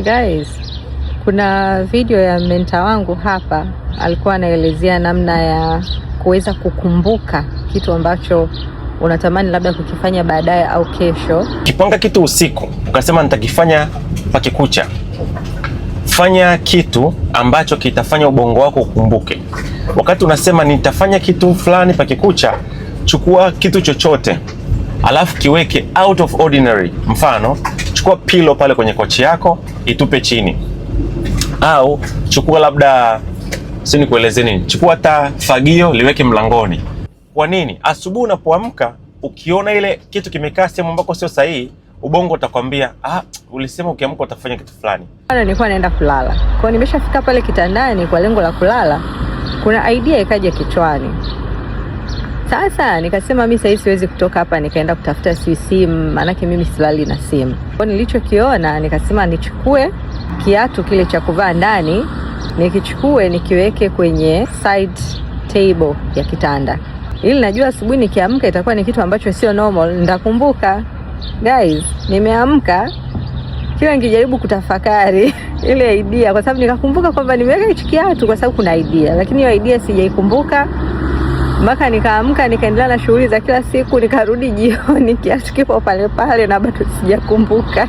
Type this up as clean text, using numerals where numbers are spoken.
Guys, kuna video ya mentor wangu hapa alikuwa anaelezea namna ya kuweza kukumbuka kitu ambacho unatamani labda kukifanya baadaye au kesho. Kipanga kitu usiku, ukasema nitakifanya pakikucha. Fanya kitu ambacho kitafanya ubongo wako ukumbuke. Wakati unasema nitafanya kitu fulani pakikucha, chukua kitu chochote alafu kiweke out of ordinary. Mfano, chukua pillow pale kwenye kochi yako, itupe chini. Au chukua labda, sini kueleze nini, chukua hata fagio liweke mlangoni. Kwa nini? Asubuhi unapoamka ukiona ile kitu kimekaa sehemu ambako sio sahihi, ubongo utakwambia ulisema ukiamka utafanya kitu fulani. Nilikuwa naenda kulala. Kwa nimeshafika pale kitandani kwa lengo la kulala, kuna idea ikaja kichwani. Sasa nikasema mimi sasa siwezi kutoka hapa nikaenda kutafuta simu, maana mimi silali na simu. Kwa nilichokiona nikasema nichukue kiatu kile cha kuvaa ndani, nikichukue nikiweke kwenye side table ya kitanda. Ili najua asubuhi nikiamka itakuwa ni kitu ambacho sio normal, nitakumbuka. Guys, nimeamka kila nikijaribu kutafakari ile idea, kwa sababu nikakumbuka kwamba nimeweka hicho kiatu kwa sababu kuna idea, lakini hiyo idea sijaikumbuka mpaka nikaamka nikaendelea na shughuli za kila siku, nikarudi jioni kiatu kipo pale pale na bado sijakumbuka.